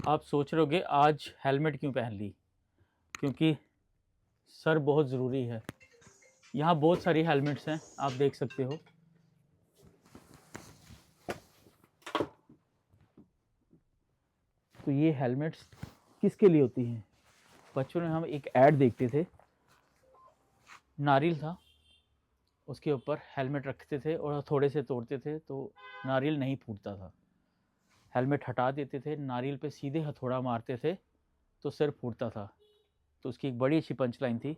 आप सोच रहे होगे आज हेलमेट क्यों पहन ली, क्योंकि सर बहुत ज़रूरी है। यहाँ बहुत सारी हेलमेट्स हैं, आप देख सकते हो। तो ये हेलमेट्स किसके लिए होती हैं? बचपन में हम एक ऐड देखते थे, नारियल था, उसके ऊपर हेलमेट रखते थे और थोड़े से तोड़ते थे तो नारियल नहीं फूटता था। हेलमेट हटा देते थे, नारियल पे सीधे हथौड़ा मारते थे तो सिर फूटता था। तो उसकी एक बड़ी अच्छी पंच लाइन थी,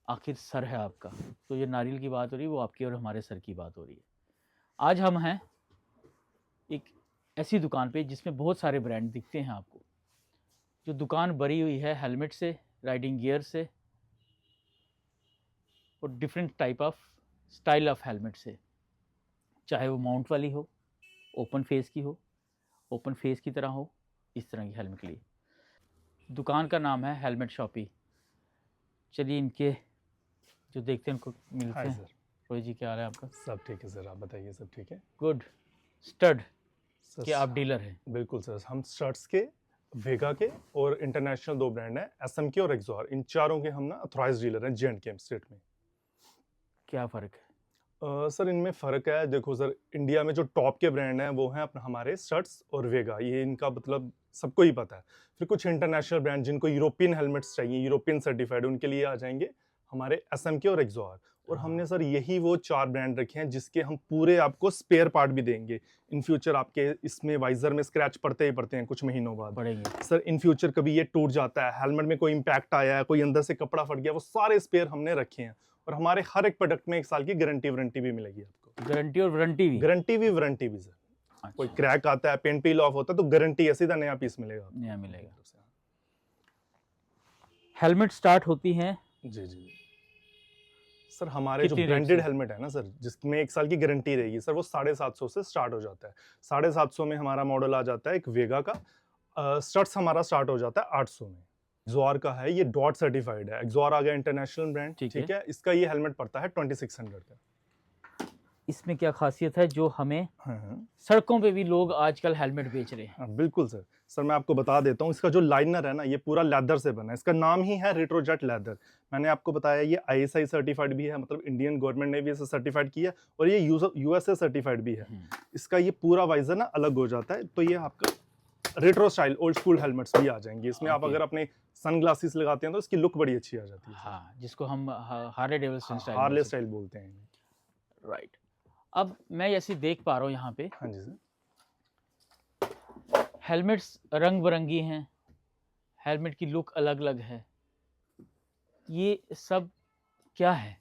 आखिर सर है आपका। तो ये नारियल की बात हो रही है, वो आपकी और हमारे सर की बात हो रही है। आज हम हैं एक ऐसी दुकान पे जिसमें बहुत सारे ब्रांड दिखते हैं आपको। जो दुकान भरी हुई है हेलमेट से, राइडिंग गियर से और different type of style of helmet से, चाहे वो माउंट वाली हो, ओपन फेस की हो, ओपन फेस की तरह हो, इस तरह की हेलमेट के लिए। दुकान का नाम है हेलमेट शॉपी। चलिए इनके जो देखते हैं उनको मिलते हैं। सर, रोहित जी, क्या हाल है आपका? सब ठीक है सर, आप बताइए। सब ठीक है गुड। Stud sir. के आप डीलर हैं? बिल्कुल सर, हम शर्ट्स के, वेगा के और इंटरनेशनल दो ब्रांड हैं, एसएम के और एक्सॉर। इन चारों के हम ना अथॉराइज्ड डीलर हैं J&K स्टेट में। क्या फ़र्क है? सर इनमें फ़र्क है, देखो सर, इंडिया में जो टॉप के ब्रांड हैं वो हैं अपना हमारे शर्ट्स और वेगा, ये इनका मतलब सबको ही पता है। फिर कुछ इंटरनेशनल ब्रांड जिनको यूरोपियन हेलमेट्स चाहिए, यूरोपियन सर्टिफाइड, उनके लिए आ जाएंगे हमारे एसएमके और एक्सॉर। और हमने सर यही वो चार ब्रांड रखे हैं जिसके हम पूरे आपको स्पेयर पार्ट भी देंगे इन फ्यूचर। आपके इसमें वाइजर में स्क्रैच पड़ते ही पड़ते हैं कुछ महीनों बाद पड़ेंगे सर। इन फ्यूचर कभी ये टूट जाता है, हेलमेट में कोई इंपैक्ट आया है, कोई अंदर से कपड़ा फट गया, वो सारे स्पेयर हमने रखे हैं। और हमारे हर एक प्रोडक्ट में 1 साल की गारंटी वारंटी भी मिलेगी आपको। गारंटी और वारंटी भी? वारंटी भी सर। अच्छा। कोई क्रैक आता है, पेंट पील ऑफ होता है तो गारंटी है, सीधा नया पीस मिलेगा आपको। नया मिलेगा। हेलमेट स्टार्ट होती हैं जी जी सर। हमारे जो कितनी रेट ब्रांडेड से? हेलमेट है ना सर, जिसमें 1 साल की गारंटी रहेगी सर, वो 750 से स्टार्ट हो जाता है। 750 में हमारा मॉडल आ जाता है एक वेगा का। स्टड्स हमारा स्टार्ट हो जाता है 800 में। एक्सॉर का है, ये डॉट सर्टिफाइड है। एक्सॉर आ गया इंटरनेशनल ब्रांड, ठीक है। इसका ये हेलमेट पड़ता है 2600 का। इसमें क्या खासियत है जो हमें हाँ, सड़कों पे भी लोग आजकल हेलमेट बेच रहे हैं? हाँ बिल्कुल सर। सर मैं आपको बता देता हूँ, इसका जो लाइनर है ना, ये पूरा लेदर से बना है। इसका नाम ही है रेट्रोजेट लेदर। मैंने आपको बताया ये ISI सर्टिफाइड भी है, मतलब इंडियन गवर्नमेंट ने भी इसे सर्टिफाइड किया, और ये USA सर्टिफाइड भी है। इसका ये पूरा वाइजर ना अलग हो जाता है, तो ये आपका retro style old school helmets भी आ जाएंगे इसमें। आप अगर अपने सनग्लासेस लगाते हैं तो इसकी लुक बड़ी अच्छी आ जाती है। हाँ, जिसको हम Harley Davidson style, Harley style बोलते हैं। राइट। अब मैं ऐसे देख पा रहा हूँ यहाँ पे हाँ जी सर। हेलमेट्स रंग बिरंगी हैं, हेलमेट की लुक अलग अलग है, ये सब क्या है?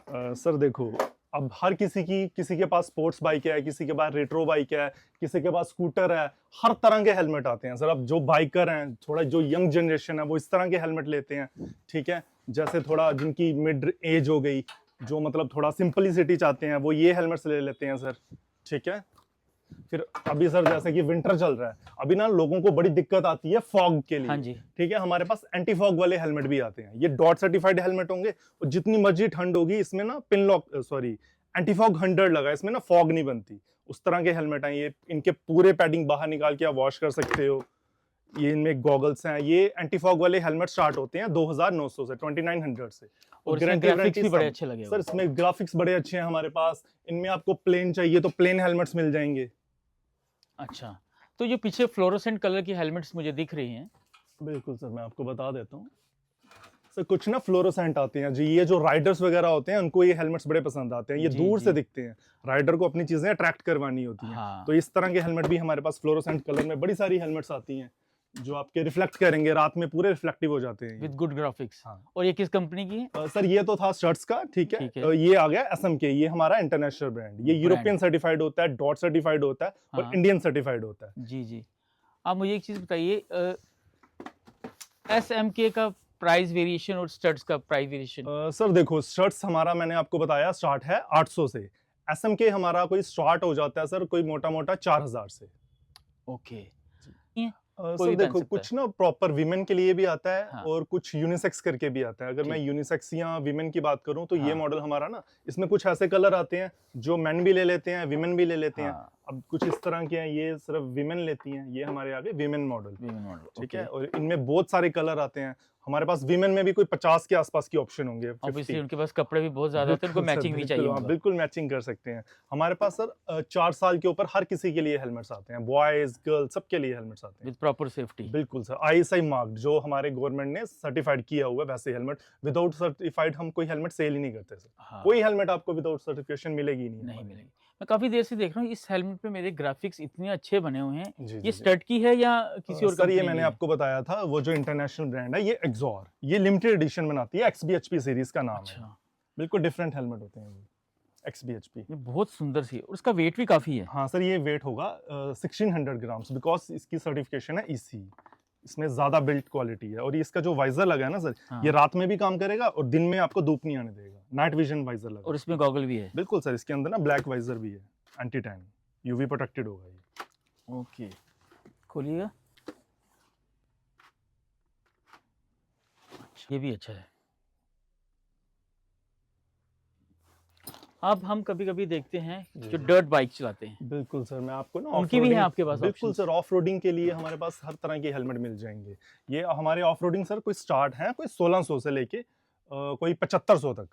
सर देखो, अब हर किसी के पास स्पोर्ट्स बाइक है, किसी के पास रेट्रो बाइक है, किसी के पास स्कूटर है। हर तरह के हेलमेट आते हैं सर। अब जो बाइकर हैं, थोड़ा जो यंग जनरेशन है, वो इस तरह के हेलमेट लेते हैं, ठीक है। जैसे थोड़ा जिनकी मिड एज हो गई, जो मतलब थोड़ा सिंपलिसिटी चाहते हैं, वो ये हेलमेट्स ले लेते हैं सर, ठीक है। फिर अभी सर जैसे कि विंटर चल रहा है, अभी ना लोगों को बड़ी दिक्कत आती है फॉग के लिए। हाँ जी। ठीक है, हमारे पास एंटी फॉग वाले हेलमेट भी आते हैं। ये डॉट सर्टिफाइड हेलमेट होंगे, और जितनी मर्जी ठंड होगी इसमें ना pin lock, sorry, anti fog 100 लगा, इसमें ना फॉग नहीं बनती। उस तरह के हेलमेट हैं ये। इनके पूरे पैडिंग बाहर निकाल के आप वॉश कर सकते हो। ये इनमें गॉगल्स हैं। ये एंटी फॉग वाले हेलमेट स्टार्ट होते हैं 2900 से, 2900 से। और इसमें ग्राफिक्स भी बड़े अच्छे लगे सर, इसमें ग्राफिक्स बड़े अच्छे हैं हमारे पास। इनमें आपको प्लेन चाहिए तो प्लेन हेलमेट्स मिल जाएंगे। अच्छा, तो ये पीछे फ्लोरोसेंट कलर की हेलमेट्स मुझे दिख रही हैं। बिल्कुल सर, मैं आपको बता देता हूँ सर। कुछ ना फ्लोरोसेंट आते हैं जी, ये जो राइडर्स वगैरह होते हैं उनको ये हेलमेट्स बड़े पसंद आते हैं। ये दूर से दिखते हैं, राइडर को अपनी चीजें अट्रैक्ट करवानी होती हैं। हाँ। तो इस तरह के हेलमेट भी हमारे पास फ्लोरोसेंट कलर में बड़ी सारी हेलमेट्स आती हैं, जो आपके रिफ्लेक्ट करेंगे, रात में पूरे रिफ्लेक्टिव हो जाते हैं विद गुड ग्राफिक्स। हाँ। और ये किस कंपनी की है? सर ये तो था शर्ट्स का, ठीक है। ये आ गया SMK, ये हमारा इंटरनेशनल ब्रांड। ये यूरोपियन सर्टिफाइड होता है, डॉट सर्टिफाइड होता है, और इंडियन सर्टिफाइड होता है। जी जी। आप मुझे एक चीज बताइए, SMK का प्राइस वेरिएशन और स्टड्स का प्राइस वेरिएशन? सर देखो, शर्ट्स हमारा मैंने आपको बताया स्टार्ट है 800 से। SMK हमारा कोई स्टार्ट हो जाता है सर कोई मोटा मोटा 4000 से। ओके। है? कोई सर भी पहन देखो सकता कुछ ना प्रॉपर विमेन के लिए भी आता है हाँ। और कुछ यूनिसेक्स करके भी आता है। अगर मैं ठीक। यूनिसेक्स या विमेन की बात करूं तो ये हाँ। मॉडल हमारा ना, इसमें कुछ ऐसे कलर आते हैं जो मेन भी ले लेते हैं, विमेन भी ले लेते हैं। हाँ। अब कुछ इस तरह के हैं, ये सिर्फ विमेन लेती हैं, ये हमारे आगे विमेन मॉडल। वीमेन मॉडल, ठीक ओके। है, और इनमें बहुत सारे कलर आते हैं। हमारे पास विमेन में भी कोई 50 के आसपास की ऑप्शन होंगे, ऑब्वियसली 50। उनके पास कपड़े भी बहुत ज़्यादा होते हैं, उनको बिल्कुल सर, मैचिंग भी बिल्कुल, चाहिए आप होगा। बिल्कुल मैचिंग कर सकते हैं। हमारे पास सर 4 साल के ऊपर हर किसी के लिए हेलमेट्स आते हैं, बॉयज़, गर्ल्स सबके लिए हेलमेट्स आते हैं। With proper safety. बिल्कुल सर, आईएसआई मार्क्ड जो हमारे गवर्नमेंट ने सर्टिफाइड किया हुआ है वैसे हेलमेट। विदाउट सर्टिफाइड हम कोई हेलमेट सेल ही नहीं करते सर। हाँ। कोई हेलमेट आपको विदाउट सर्टिफिकेशन मिलेगी ही नहीं नहीं हमारे। मिलेगी। मैं काफ़ी देर से देख रहा हूँ इस हेलमेट पे मेरे ग्राफिक्स इतने अच्छे बने हुए हैं। जी, ये जी, जी। स्टड की है या किसी और सर ये कंपनी मैंने की है? आपको बताया था, वो जो इंटरनेशनल ब्रांड है ये एक्सॉर, ये लिमिटेड एडिशन बनाती है, एक्सबीएचपी सीरीज का नाम है। अच्छा, बिल्कुल डिफरेंट हेलमेट होते हैं ये, एक्सबीएचपी। ये बहुत सुंदर सी है और इसका वेट भी काफ़ी है। हाँ सर, ये वेट होगा 1600 ग्राम्स, बिकॉज इसकी सर्टिफिकेशन है ईसी। इसमें ज्यादा बिल्ट क्वालिटी है, और ये इसका जो वाइजर लगा है ना सर, हाँ। ये रात में भी काम करेगा और दिन में आपको धूप नहीं आने देगा। नाइट विजन वाइजर लगा और है। इसमें गॉगल भी है। बिल्कुल सर, इसके अंदर ना ब्लैक वाइजर भी है, एंटी टैन, यूवी प्रोटेक्टेड होगा ये। ओके, खोलिएगा। ये भी अच्छा है। अब हम कभी-कभी देखते हैं जी, जो जी। डर्ट बाइक चलाते हैं, बिल्कुल सर, मैं आपको ना उनकी भी है ऑफ-रोडिंग, आपके पास बिल्कुल ऑप्शंस? सर, ऑफ-रोडिंग के लिए हमारे पास हर तरह के हेलमेट मिल जाएंगे। ये हमारे ऑफ-रोडिंग सर कोई स्टार्ट है कोई 1600 से लेके कोई 7500 तक।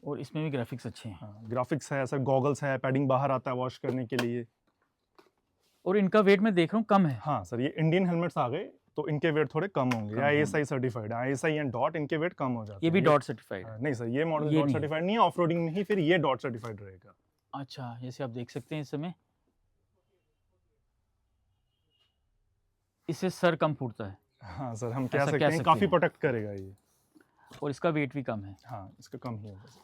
और इसमें भी ग्राफिक्स अच्छे हैं। हाँ, ग्राफिक्स है सर, गॉगल्स है, पैडिंग बाहर आता है वॉश करने के लिए। और इनका वेट मैं देख रहा हूँ कम है। हाँ सर, ये इंडियन हेलमेट्स आ गए तो इनके वेट थोड़े कम होंगे। कम आईएसआई सर्टिफाइड है, आईएसआई एंड डॉट, इनके वेट कम हो जाते ये हैं। भी डॉट सर्टिफाइड है। नहीं सर, ये मॉडल ये डॉट नहीं है। सर्टिफाइड नहीं है, ऑफ-रोडिंग में ही फिर ये डॉट सर्टिफाइड रहेगा। अच्छा, जैसे आप देख सकते हैं इस समय इससे सर कम फूटता है हाँ सर, हम कह ऐसा सकते कह हैं सकते काफी हैं। प्रोटेक्ट करेगा ये। और इसका वेट भी कम है। हाँ, इसका कम ही होगा सर।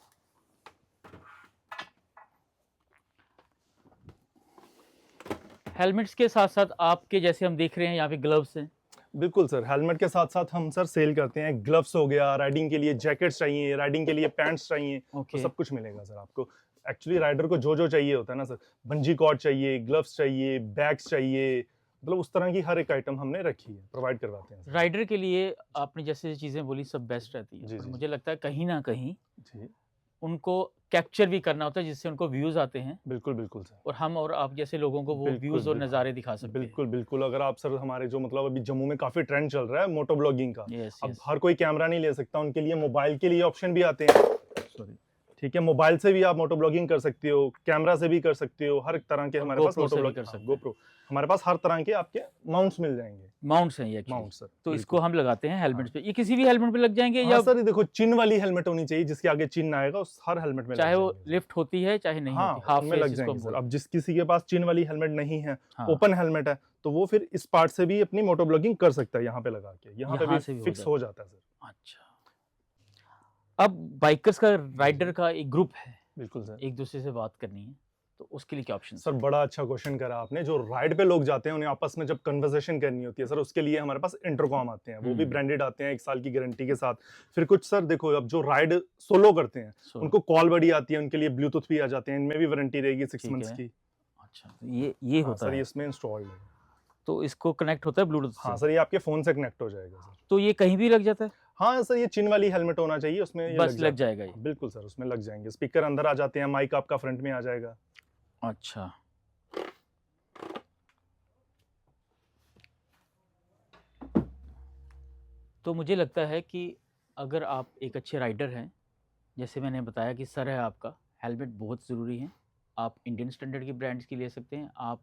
हेलमेट्स के साथ-साथ आपके जैसे हम देख रहे हैं यहाँ पे ग्लव्स हैं। बिल्कुल सर, हेलमेट के साथ साथ हम सर सेल करते हैं ग्लव्स हो गया, राइडिंग के लिए जैकेट्स चाहिए, राइडिंग के लिए पैंट्स चाहिए, तो ओके। सब कुछ मिलेगा सर आपको। एक्चुअली राइडर को जो जो चाहिए होता है ना सर, बंजी कॉर्ड चाहिए, ग्लव्स चाहिए, बैग्स चाहिए, मतलब उस तरह की हर एक आइटम हमने रखी है, प्रोवाइड करवाते हैं सर। राइडर के लिए आपने जैसे चीज़ें बोली सब बेस्ट रहती है। जी, पर जी, मुझे लगता है कहीं न कहीं जी, उनको कैप्चर भी करना होता है जिससे उनको व्यूज़ आते हैं बिल्कुल, बिल्कुल सर। और हम और आप जैसे लोगों को वो बिल्कुल, व्यूज़ और बिल्कुल। नज़ारे दिखा सकते हैं। बिल्कुल, बिल्कुल, अगर आप सर हमारे जो मतलब अभी जम्मू में काफ़ी ट्रेंड चल रहा है मोटो ब्लॉगिंग का। यस, अब यस। हर कोई कैमरा नहीं ले सकता, उनके लिए मोबाइल के लिए ऑप्शन भी आते हैं। सॉरी। ठीक है, मोबाइल से भी आप मोटो ब्लॉगिंग कर सकते हो, कैमरा से भी कर सकते हो, हर एक तरह के और हमारे पास GoPro मोटो से भी ब्लॉग, कर सकते हैं। GoPro, हमारे पास हर तरह के आपके माउंट्स मिल जाएंगे। माउंट्स हैं ये एक्चुअली। माउंट सर, तो बिल्कुल। इसको हम लगाते हैं हेलमेट्स पे। ये किसी भी हेलमेट पे लग जाएँगे हाँ या सर, ये देखो चिन वाली हेलमेट होनी चाहिए, जिसके आगे चिन ना आएगा उस हर हेलमेट में लग चाहे वो जाएंगे सर। लिफ्ट होती है चाहे नहीं हाँ, होती, हाफ उनमें लग फेस इसको हम जाएंगे सर। बोलते अब जिस किसी के पास चिन वाली हेलमेट नहीं है, हाँ। ओपन हेलमेट है, तो वो फिर इस पार्ट से भी अपनी मोटो ब्लॉगिंग कर सकता है, यहाँ पे लगा के, यहाँ पे यहाँ भी से भी फिक्स हो जाता है सर। अच्छा। अब बाइकर्स का राइडर का एक ग्रुप है, बिल्कुल सर। एक दूसरे से बात करनी है, तो उसके लिए क्या ऑप्शन सर बड़ा अच्छा क्वेश्चन करा आपने। जो राइड पे लोग जाते हैं उन्हें आपस में जब कन्वर्सेशन करनी होती है सर, उसके लिए हमारे पास इंटरकॉम आते हैं, वो भी ब्रांडेड आते हैं 1 साल की गारंटी के साथ। फिर कुछ सर देखो, अब जो राइड सोलो करते हैं उनको कॉल बड़ी आती है, उनके लिए ब्लूटूथ भी आ जाते हैं, इनमें भी वारंटी रहेगी 6 ठीक मंथ्स है। की। अच्छा, तो ये हाँ होता सर, है। ये इसमें इंस्टॉल्ड है। तो इसको कनेक्ट होता है ब्लूटूथ हाँ से। सर, ये आपके फोन से कनेक्ट हो जाएगा सर। तो ये कहीं भी लग जाता है? हाँ सर, ये चिन वाली हेलमेट होना चाहिए, उसमें ये बस लग लग जाता है। जाएगा ये। बिल्कुल सर, उसमें लग जाएंगे, स्पीकर अंदर आ जाते हैं, माइक आपका फ्रंट में आ जाएगा। अच्छा। तो मुझे लगता है कि अगर आप एक अच्छे राइडर हैं, जैसे मैंने बताया कि सर है आपका, हेलमेट बहुत ज़रूरी है। आप इंडियन स्टैंडर्ड की ब्रांड्स की ले सकते हैं, आप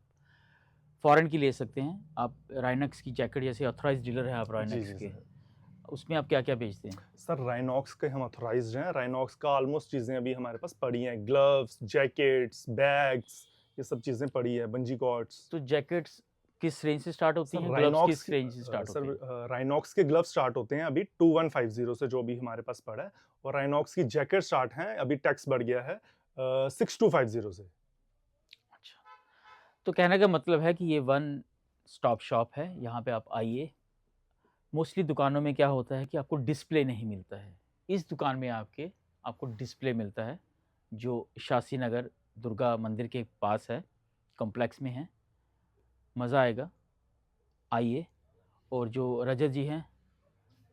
फॉरेन की ले सकते हैं, आप राइनॉक्स की जैकेट जैसे ऑथराइज्ड डीलर हैं आप जी राइनॉक्स जी के, सर। उसमें आप क्या-क्या बेचते हैं? सर राइनॉक्स के हम ऑथराइज्ड हैं, राइनॉक्स का ऑलमोस्ट चीज़ें अभी हमारे पास पड़ी हैं, ग्लव्स, जैकेट्स, बैग्स, ये सब चीज़ें पड़ी है, बंजी कॉर्ड्स। तो जैकेट्स किस रेंज से स्टार्ट होती सर हैं? ग्लव्स राइनॉक्स किस रेंज से स्टार्ट होते हैं? सर राइनॉक्स के ग्लव्स स्टार्ट होते हैं अभी 2150 से, जो भी हमारे पास पड़ा है, और राइनॉक्स की जैकेट स्टार्ट हैं, अभी टैक्स बढ़ गया है 6250 से। अच्छा, तो कहने का मतलब है कि ये वन स्टॉप शॉप है, यहाँ पे आप आइए। मोस्टली दुकानों में क्या होता है कि आपको डिस्प्ले नहीं मिलता है। इस दुकान में आपको डिस्प्ले मिलता है, जो शास्त्री नगर दुर्गा मंदिर के पास है, कॉम्प्लेक्स में है। मज़ा आएगा। आइए। और जो रजत जी हैं,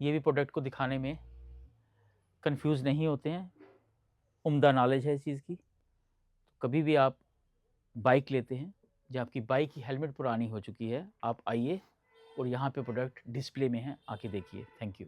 ये भी प्रोडक्ट को दिखाने में कंफ्यूज नहीं होते हैं, उम्दा नॉलेज है इस चीज़ की। कभी भी आप बाइक लेते हैं, जब आपकी बाइक की हेलमेट पुरानी हो चुकी है, आप आइए और यहाँ पे प्रोडक्ट डिस्प्ले में है, आके देखिए। Thank you.